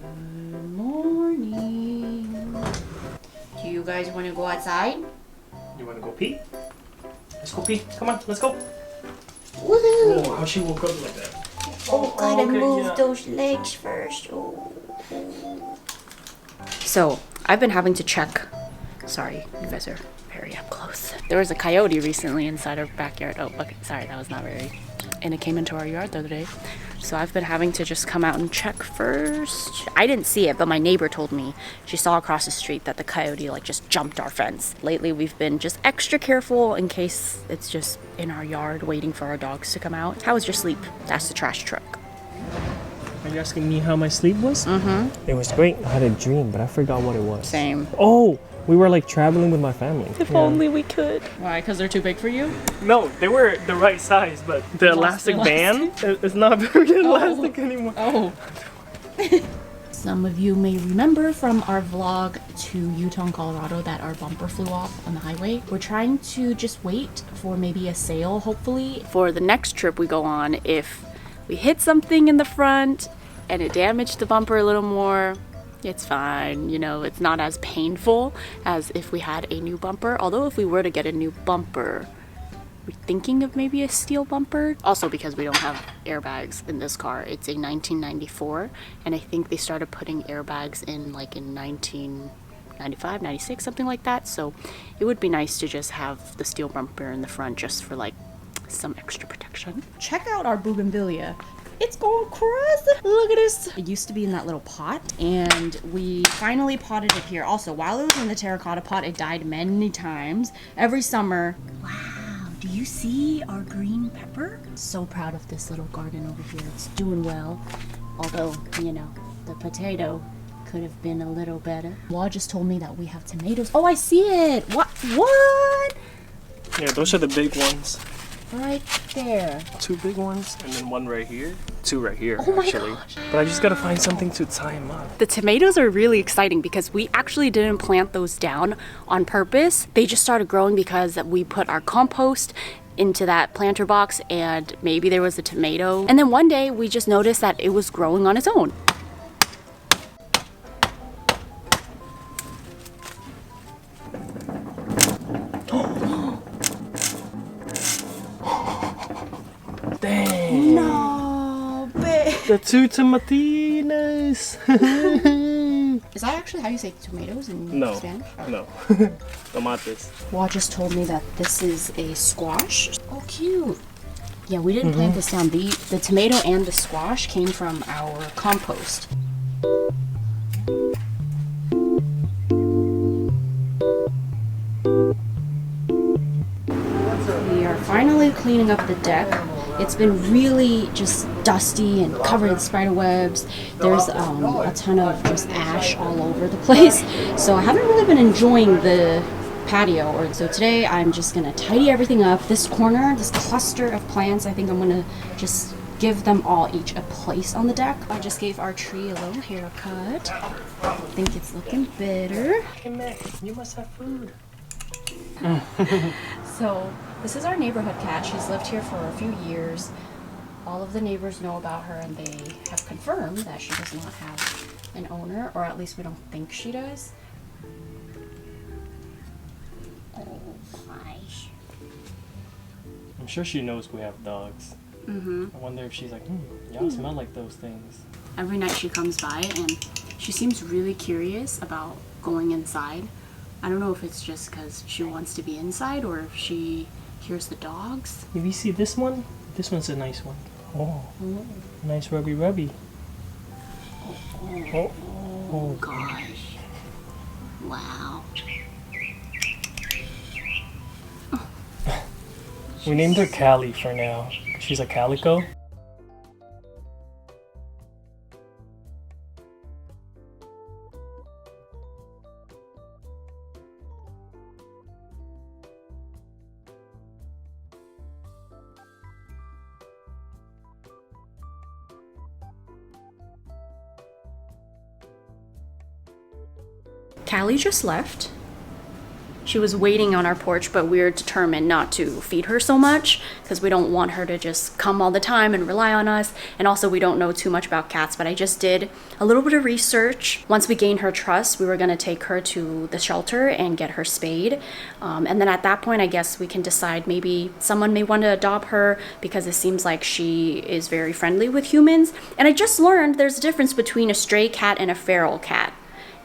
Good morning. Do you guys want to go outside? You want to go pee? Let's go pee. Come on, let's go. Woohoo! Oh, how she woke up like that. Oh, gotta okay, move yeah. those legs first. Oh. So, I've been having to check. Sorry, you guys are very up close. There was a coyote recently inside our backyard. Oh, okay, sorry, that was not very. And it came into our yard the other day. So I've been having to just come out and check first. I didn't see it, but my neighbor told me she saw across the street that the coyote like just jumped our fence. Lately, we've been just extra careful in case it's just in our yard waiting for our dogs to come out. How was your sleep? That's the trash truck. Are you asking me how my sleep was? Mm-hmm. It was great. I had a dream, but I forgot what it was. Same. Oh, we were like traveling with my family. If only we could. Why? Because they're too big for you? No, they were the right size, but the elastic band is not very elastic anymore. Oh. Some of you may remember from our vlog to Utah, Colorado, that our bumper flew off on the highway. We're trying to just wait for maybe a sale, hopefully. For the next trip we go on, if we hit something in the front and it damaged the bumper a little more, it's fine. You know, it's not as painful as if we had a new bumper. Although if we were to get a new bumper, we're thinking of maybe a steel bumper. Also because we don't have airbags in this car. It's a 1994, and I think they started putting airbags in like in 1995, 96, something like that. So it would be nice to just have the steel bumper in the front just for like some extra protection. Check out our bougainvillea. It's going crazy. Look at this. It used to be in that little pot, and we finally potted it here. Also, while it was in the terracotta pot, it died many times. Every summer. Wow, do you see our green pepper? So proud of this little garden over here. It's doing well. Although, you know, the potato could have been a little better. Wah just told me that we have tomatoes. Oh, I see it. What? Yeah, those are the big ones. Right there. 2 big ones, and then 1 right here. 2 right here, Oh my actually. gosh. But I just gotta find something to tie them up. The tomatoes are really exciting because we actually didn't plant those down on purpose. They just started growing because we put our compost into that planter box, and maybe there was a tomato. And then one day we just noticed that it was growing on its own. Dang! No, babe. The 2 tomatinas! Is that actually how you say tomatoes in No. Spanish? No. Tomates. Wah just told me that this is a squash. Oh, cute. Yeah, we didn't plant this down. The tomato and the squash came from our compost. We are finally cleaning up the deck. It's been really just dusty and covered in spider webs. There's a ton of just ash all over the place. So I haven't really been enjoying the patio. So today I'm just gonna tidy everything up. This corner, this cluster of plants, I think I'm gonna just give them all each a place on the deck. I just gave our tree a little haircut. I think it's looking better. Hey, Mac, you must have food. So this is our neighborhood cat. She's lived here for a few years. All of the neighbors know about her, and they have confirmed that she does not have an owner, or at least we don't think she does. Oh gosh. I'm sure she knows we have dogs. I wonder if she's like, y'all smell like those things. Every night she comes by and she seems really curious about going inside. I don't know if it's just because she wants to be inside or if she hears the dogs. If you see this one, this one's a nice one. Oh, nice rubby. Oh Gosh. Wow. We named her Callie for now. She's a calico. Callie just left. She was waiting on our porch, but we're determined not to feed her so much because we don't want her to just come all the time and rely on us. And also we don't know too much about cats, but I just did a little bit of research. Once we gained her trust, we were gonna take her to the shelter and get her spayed. And then at that point, I guess we can decide maybe someone may want to adopt her because it seems like she is very friendly with humans. And I just learned there's a difference between a stray cat and a feral cat.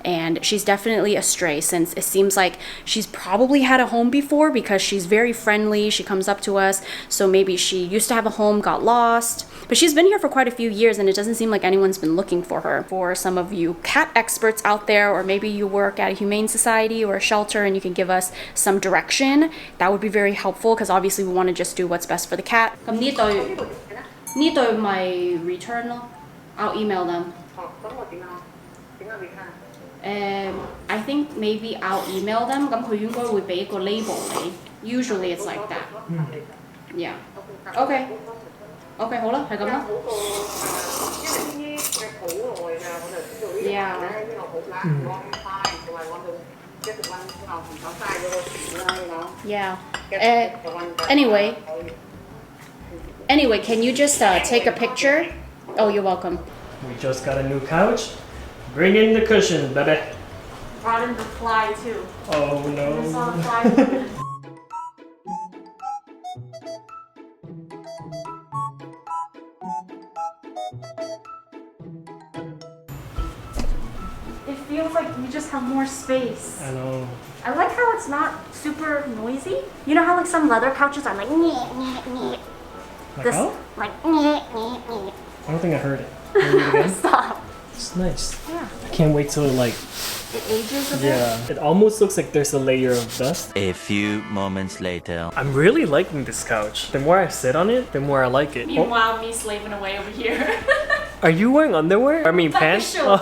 And she's definitely a stray since it seems like she's probably had a home before because she's very friendly. She comes up to us. So maybe she used to have a home, got lost. But she's been here for quite a few years and it doesn't seem like anyone's been looking for her. For some of you cat experts out there, or maybe you work at a humane society or a shelter and you can give us some direction, that would be very helpful because obviously we want to just do what's best for the cat. Come need my return. I'll email them. I think maybe I'll email them. 咁佢應該會俾個 label 你. Usually it's like that. Yeah. Okay. Okay, 好啦，係咁啦。Yeah. Yeah. Anyway, can you just take a picture? Oh, you're welcome. We just got a new couch. Bring in the cushion, baby. Brought in the fly too. Oh no. I saw a fly. It feels like you just have more space. I know. I like how it's not super noisy. You know how like some leather couches are like Like this how? like I don't think I heard it. Can you read it again? Stop. It's nice. Yeah. I can't wait till like It ages a bit. yeah. It almost looks like there's a layer of dust. A few moments later. I'm really liking this couch. The more I sit on it, the more I like it. Oh, Meanwhile, me slaving away over here. are you wearing underwear? I mean pants? Sure.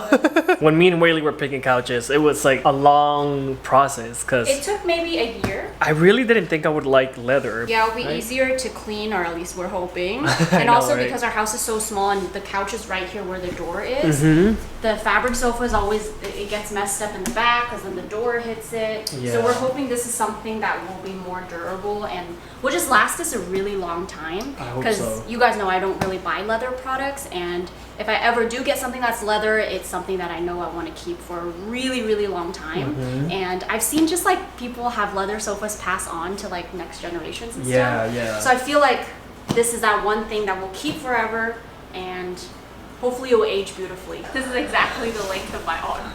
When me and Weylie were picking couches, it was like a long process because It took maybe a year. I really didn't think I would like leather. Yeah, it'll be right? easier to clean, or at least we're hoping. I And know, also right? because our house is so small and the couch is right here where the door is, Mm-hmm. the fabric sofa is always, it gets messed up in the back because then the door hits it. Yeah. So we're hoping this is something that will be more durable and will just last us a really long time. I hope Because so. you guys know I don't really buy leather products, and if I ever do get something that's leather, it's something that I know I want to keep for a really, really long time. Mm-hmm. And I've seen just like people have leather sofas pass on to like next generations and Yeah, stuff. yeah. So I feel like this is that one thing that will keep forever, and hopefully it will age beautifully. This is exactly the length of my arm.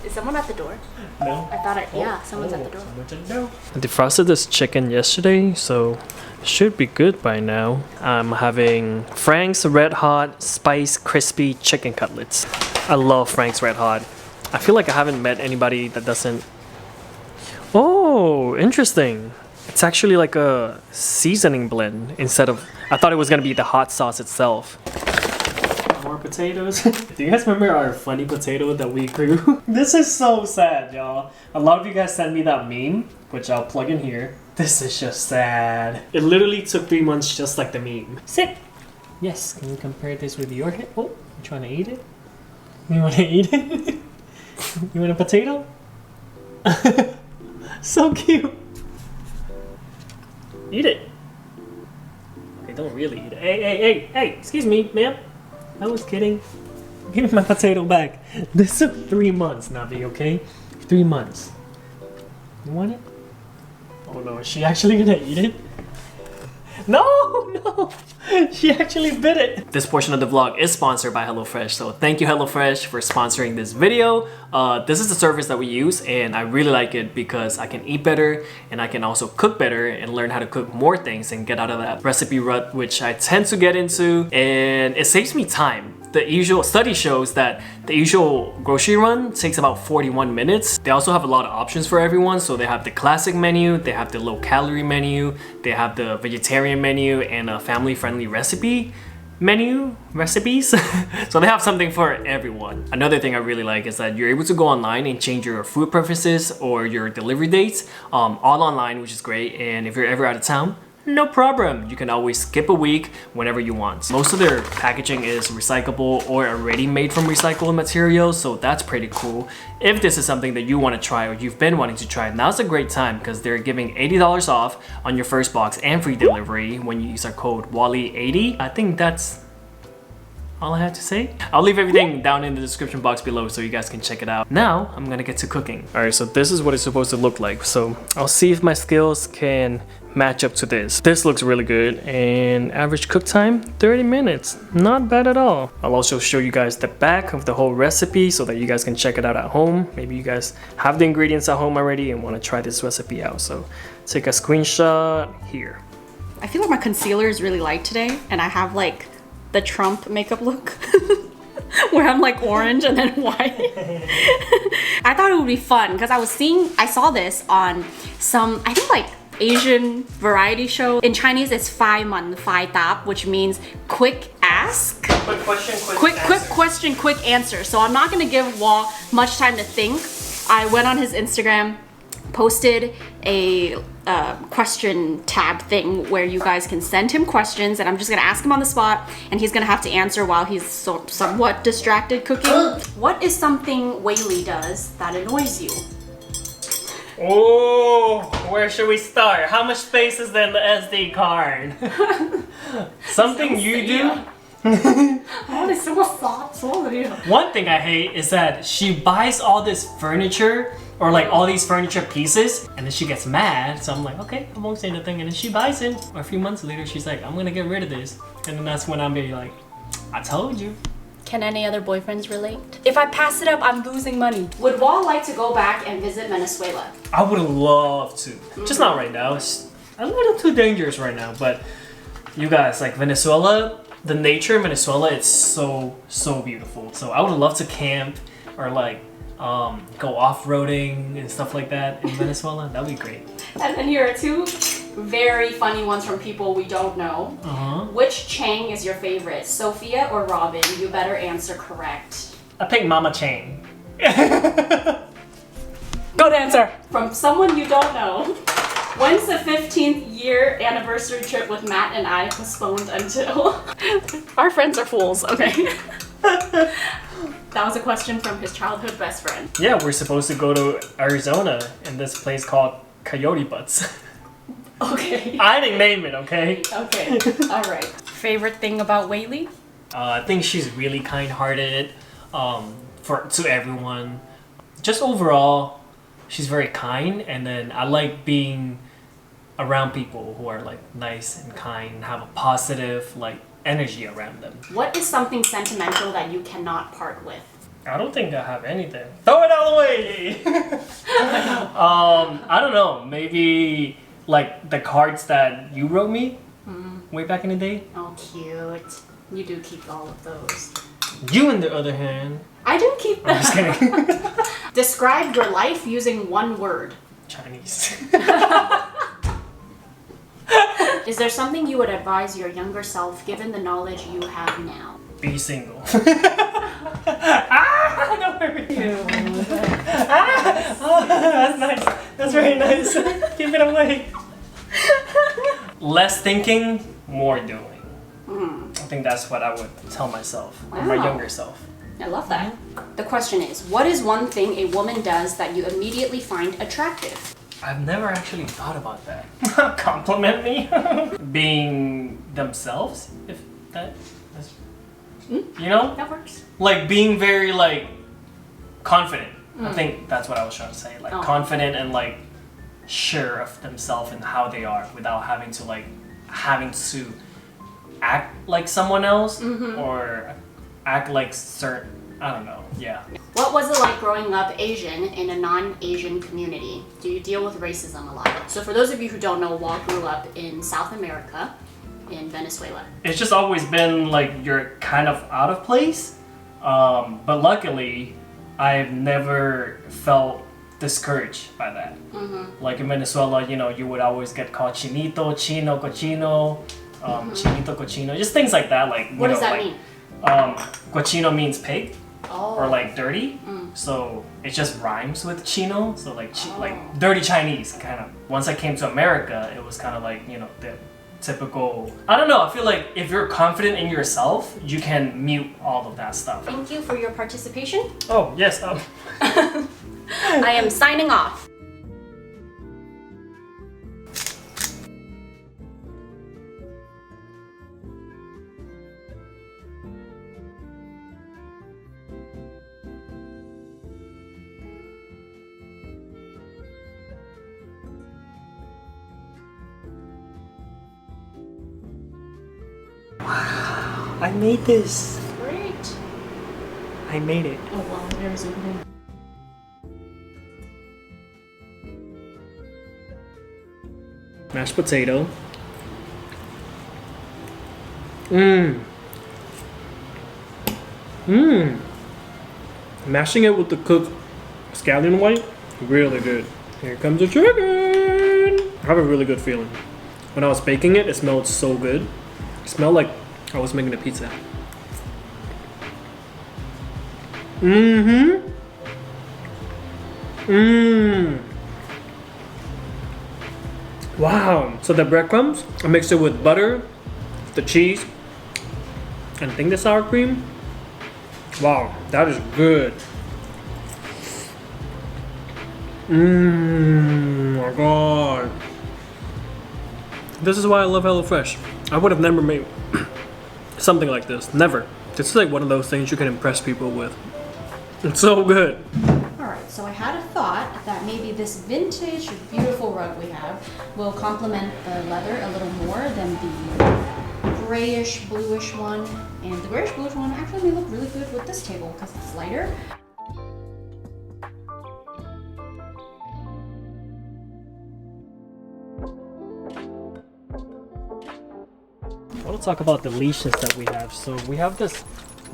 Is someone at the door? No. I thought someone's at the door. Someone's at the door. I defrosted this chicken yesterday, so it should be good by now. I'm having Frank's Red Hot Spice Crispy Chicken Cutlets. I love Frank's Red Hot. I feel like I haven't met anybody that doesn't. Oh, interesting. It's actually like a seasoning blend instead of. I thought it was gonna be the hot sauce itself. More potatoes. Do you guys remember our funny potato that we grew? This is so sad, y'all. A lot of you guys sent me that meme, which I'll plug in here. This is just sad. It literally took 3 months just like the meme. Sit! Yes, can you compare this with your hip? Oh, you trying to eat it? You want to eat it? You want a potato? So cute. Eat it. Okay, don't really eat it. Hey, excuse me, ma'am. I was kidding. Give me my potato back. This took 3 months, Navi, okay? 3 months. You want it? Oh no, is she actually gonna eat it? No! She actually bit it! This portion of the vlog is sponsored by HelloFresh, so thank you HelloFresh for sponsoring this video. This is the service that we use, and I really like it because I can eat better, and I can also cook better and learn how to cook more things and get out of that recipe rut, which I tend to get into, and it saves me time. The usual study shows that the usual grocery run takes about 41 minutes. They also have a lot of options for everyone. So they have the classic menu, they have the low calorie menu, they have the vegetarian menu, and a family friendly recipe recipes. So they have something for everyone. Another thing I really like is that you're able to go online and change your food preferences or your delivery dates all online, which is great. And if you're ever out of town, no problem. You can always skip a week whenever you want. Most of their packaging is recyclable or already made from recycled materials, so that's pretty cool. If this is something that you want to try or you've been wanting to try, now's a great time because they're giving $80 off on your first box and free delivery when you use our code WahlieTV. I think that's all I have to say. I'll leave everything down in the description box below so you guys can check it out. Now, I'm gonna get to cooking. All right, so this is what it's supposed to look like. So I'll see if my skills can match up to this. This looks really good, and average cook time, 30 minutes. Not bad at all. I'll also show you guys the back of the whole recipe so that you guys can check it out at home. Maybe you guys have the ingredients at home already and wanna try this recipe out. So take a screenshot here. I feel like my concealer is really light today, and I have like the Trump makeup look where I'm like orange and then white. I thought it would be fun because I saw this on some, I think like Asian variety show. In Chinese it's Fai Man Fai Tap, which means quick ask. Quick question, Quick question, quick answer. So I'm not gonna give Wall much time to think. I went on his Instagram, posted a question tab thing where you guys can send him questions, and I'm just gonna ask him on the spot, and he's gonna have to answer while he's somewhat distracted cooking. What is something Weylie does that annoys you? Oh, where should we start? How much space is there in the SD card? Something you do? One thing I hate is that she buys all this furniture or like all these furniture pieces and then she gets mad. So I'm like, okay, I won't say nothing. And then she buys it. Or a few months later, she's like, I'm gonna get rid of this. And then that's when I'm be like, I told you. Can any other boyfriends relate? If I pass it up, I'm losing money. Would Wall like to go back and visit Venezuela? I would love to. Just not right now. It's a little too dangerous right now. But you guys, like Venezuela, the nature in Venezuela, it's so beautiful. So I would love to camp or like go off-roading and stuff like that in Venezuela. That'd be great. And then here are two very funny ones from people we don't know. Which Chang is your favorite, Sophia or Robin? You better answer correct. I pick Mama Chang. Good answer. From someone you don't know. When's the 15th year anniversary trip with Matt and I postponed until? Our friends are fools, okay. That was a question from his childhood best friend. Yeah, we're supposed to go to Arizona in this place called Coyote Butts. Okay. I didn't name it, okay? Okay, all right. Favorite thing about Weylie? I think she's really kind-hearted to everyone. Just overall, she's very kind, and then I like being around people who are like nice and kind and have a positive like energy around them. What is something sentimental that you cannot part with? I don't think I have anything. Throw it all away! I don't know. Maybe like the cards that you wrote me way back in the day. Oh, cute. You do keep all of those. You, on the other hand. I do keep them. I'm just kidding. Describe your life using one word. Chinese. Is there something you would advise your younger self given the knowledge you have now? Be single. Don't worry. That's nice. That's very nice. Keep it away. Less thinking, more doing. I think that's what I would tell myself, or my younger self. I love that. The question is, what is one thing a woman does that you immediately find attractive? I've never actually thought about that. Compliment me. Being themselves, if that's, you know? That works. Like being very like confident. I think that's what I was trying to say. Like confident and like sure of themselves and how they are without having to act like someone else or act like certain, I don't know, yeah. What was it like growing up Asian in a non-Asian community? Do you deal with racism a lot? So for those of you who don't know, Wall grew up in South America, in Venezuela. It's just always been like you're kind of out of place, but luckily I've never felt discouraged by that. Like in Venezuela, you know, you would always get called chinito, chino, cochino, chinito, cochino, just things like that. Like what does that mean? Cochino means pig or like dirty, so it just rhymes with chino. So like like dirty Chinese kind of. Once I came to America, it was kind of like, you know, the typical. I don't know, I feel like if you're confident in yourself, you can mute all of that stuff. Thank you for your participation. Oh, yes. I am signing off. Wow, I made this. Great. I made it. Oh wow, there's opening. Mashed potato. Mmm. Mmm. Mashing it with the cooked scallion white, really good. Here comes the chicken. I have a really good feeling. When I was baking it, it smelled so good. It smelled like I was making a pizza. Mm-hmm. Mmm. Wow. So the breadcrumbs, I mixed it with butter, the cheese, and I think the sour cream. Wow, that is good. Mmm, my god. This is why I love HelloFresh. I would have never made something like this. Never. This is like one of those things you can impress people with. It's so good. Alright, so I had a thought that maybe this vintage, beautiful rug we have will complement the leather a little more than the grayish, bluish one. And the grayish, bluish one actually may look really good with this table because it's lighter. I want to talk about the leashes that we have. So we have this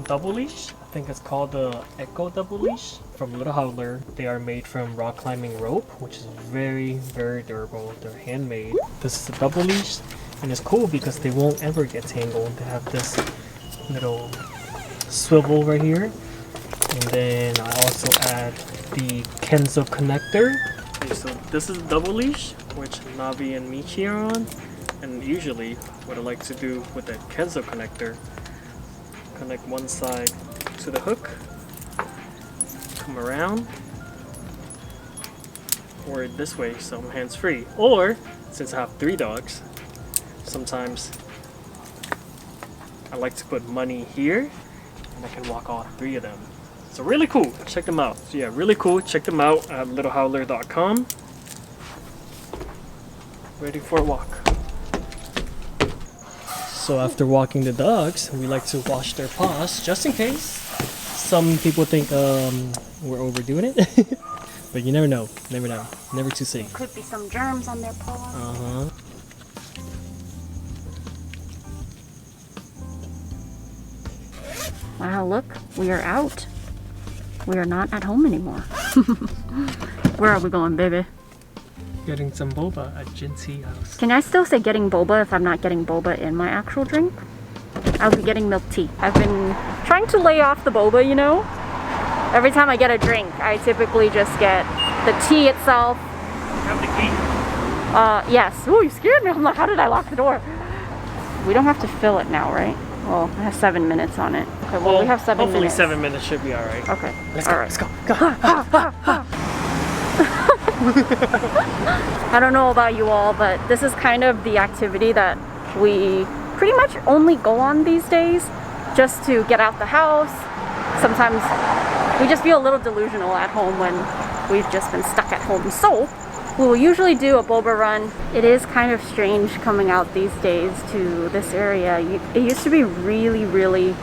double leash. I think it's called the Echo Double Leash from Little Howler. They are made from rock climbing rope, which is very, very durable. They're handmade. This is a double leash, and it's cool because they won't ever get tangled. They have this little swivel right here, and then I also add the Kenzo connector. Okay, so this is a double leash, which Navi and Michi are on. And usually what I like to do with the Kenzo connector, connect one side to the hook, come around, or this way so I'm hands free. Or since I have 3 dogs, sometimes I like to put money here and I can walk all 3 of them. So really cool, check them out. So yeah, really cool, check them out at littlehowler.com. Ready for a walk. So after walking the dogs, we like to wash their paws just in case. Some people think we're overdoing it, but you never know. Never know. Never too safe. Could be some germs on their paws. Wow, look, we are out. We are not at home anymore. Where are we going, baby? Getting some boba at Jin's house. Can I still say getting boba if I'm not getting boba in my actual drink? I'll be getting milk tea. I've been trying to lay off the boba, you know? Every time I get a drink, I typically just get the tea itself. Have the key. Yes. Oh, you scared me. I'm like, how did I lock the door? We don't have to fill it now, right? Well, it has 7 minutes on it. Okay, well, we have 7 minutes. Hopefully 7 minutes should be alright. Okay. Let's go, let's go, go. I don't know about you all, but this is kind of the activity that we pretty much only go on these days, just to get out the house. Sometimes we just feel a little delusional at home when we've just been stuck at home. So we will usually do a boba run. It is kind of strange coming out these days to this area. It used to be really, really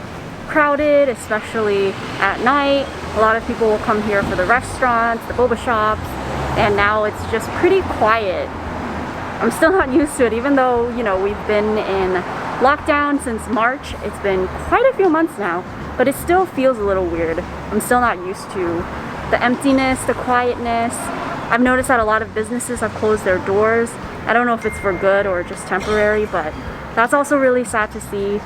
crowded, especially at night. A lot of people will come here for the restaurants, the boba shops, and now it's just pretty quiet. I'm still not used to it, even though, you know, we've been in lockdown since March. It's been quite a few months now, but it still feels a little weird. I'm still not used to the emptiness, the quietness. I've noticed that a lot of businesses have closed their doors. I don't know if it's for good or just temporary, but that's also really sad to see.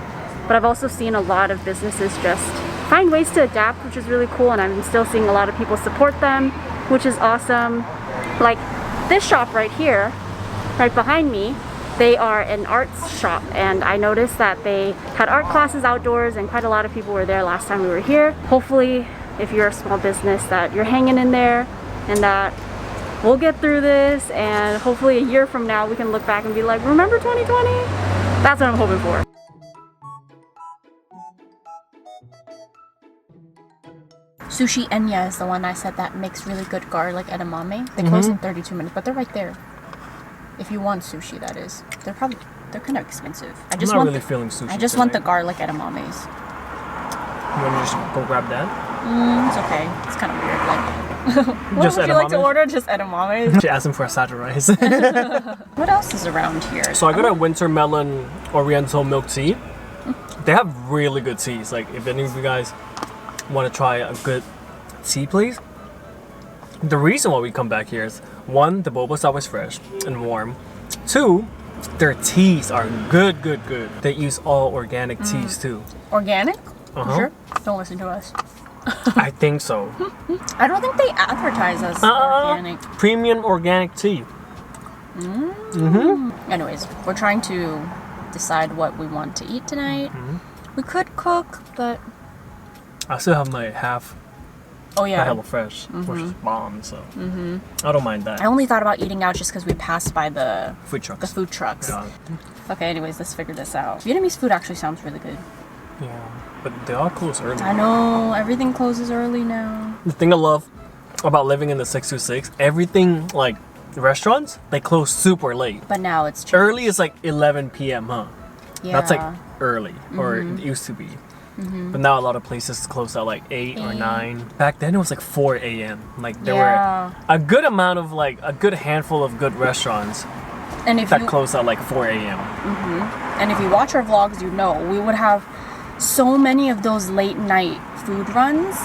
But I've also seen a lot of businesses just find ways to adapt, which is really cool, and I'm still seeing a lot of people support them, which is awesome. Like this shop right here, right behind me, They are an arts shop, and I noticed that they had art classes outdoors and quite a lot of people were there last time we were here. Hopefully, if you're a small business, that you're hanging in there and that we'll get through this, and hopefully a year from now we can look back and be like, remember 2020? That's what I'm hoping for. Sushi Enya is the one I said that makes really good garlic edamame. They close in 32 minutes, but they're right there. If you want sushi, that is. They're kind of expensive. I'm not really feeling sushi. I just want the garlic edamames. You want me to just go grab that? It's okay. It's kind of weird. Like, what just would you like to order? Just edamame? She asked him for a side of rice. What else is around here? So I got a winter melon Oriental milk tea. They have really good teas. Like, if any of you guys want to try a good tea place, the reason why we come back here is, one, the boba is always fresh and warm. Two, their teas are good. They use all organic teas too. Organic? Sure. Don't listen to us. I think so. I don't think they advertise as organic. Premium organic tea. Anyways, we're trying to decide what we want to eat tonight. We could cook, but I still have my half HelloFresh, which is bomb, so I don't mind that. I only thought about eating out just because we passed by the food trucks. Yeah. Okay, anyways, let's figure this out. Vietnamese food actually sounds really good. Yeah, but they all close early. I know, everything closes early now. The thing I love about living in the 626, everything, like restaurants, they close super late. But now it's changed. Early is like 11 p.m., huh? Yeah. That's like early, or it used to be. But now a lot of places close at like 8 or 9. Back then it was like 4 a.m. Like there were a good amount of like a good handful of good restaurants that closed at like 4 a.m. And if you watch our vlogs, you know we would have so many of those late night food runs,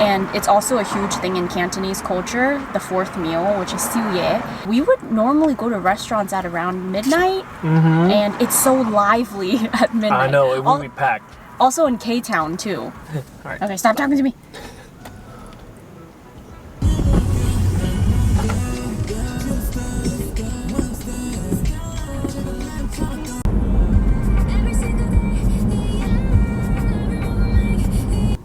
and it's also a huge thing in Cantonese culture, the fourth meal, which is siu ye. We would normally go to restaurants at around midnight, and it's so lively at midnight. I know, it will be packed. Also in K-Town too. All right. Okay, stop talking to me.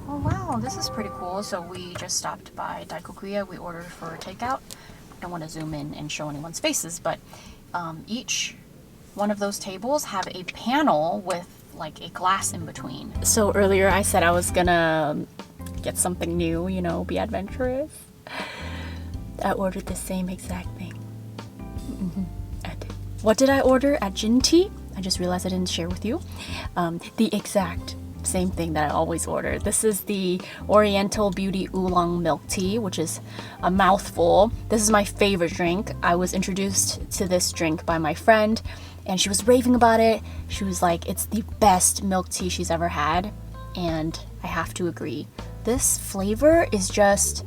Oh wow, this is pretty cool. So we just stopped by Daikokuya. We ordered for takeout. I don't want to zoom in and show anyone's faces, but each one of those tables have a panel with like a glass in between. So earlier I said I was gonna get something new, you know, be adventurous. I ordered the same exact thing. I did. What did I order at Jin Tea? I just realized I didn't share with you. The exact same thing that I always order. This is the Oriental Beauty Oolong milk tea, which is a mouthful. This is my favorite drink. I was introduced to this drink by my friend, and she was raving about it. She was like, it's the best milk tea she's ever had, and I have to agree. This flavor is just,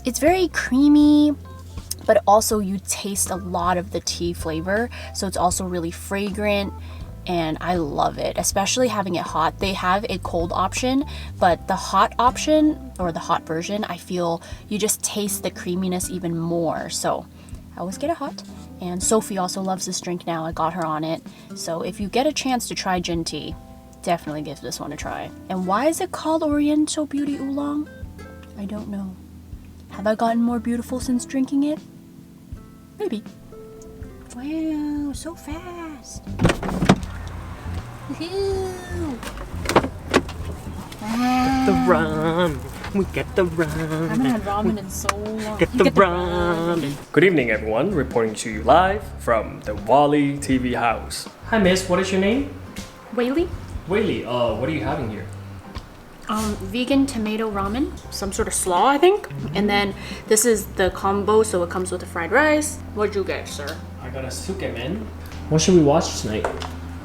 it's very creamy, but also you taste a lot of the tea flavor, so it's also really fragrant, and I love it, especially having it hot. They have a cold option, but the hot option, or the hot version, I feel you just taste the creaminess even more, so I always get it hot. And Sophie also loves this drink now. I got her on it. So if you get a chance to try Jin Tea, definitely give this one a try. And why is it called Oriental Beauty Oolong? I don't know. Have I gotten more beautiful since drinking it? Maybe. Wow, so fast. Woohoo! Get the run. We get the run. I haven't had ramen in so long. Get the ramen. Good evening, everyone. Reporting to you live from the WahlieTV house. Hi, miss. What is your name? Weylie? Weylie. What are you having here? Vegan tomato ramen, some sort of slaw, I think. And then this is the combo, so it comes with the fried rice. What'd you get, sir? I got a sukemen. What should we watch tonight?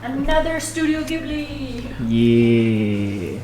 Another Studio Ghibli. Yeah.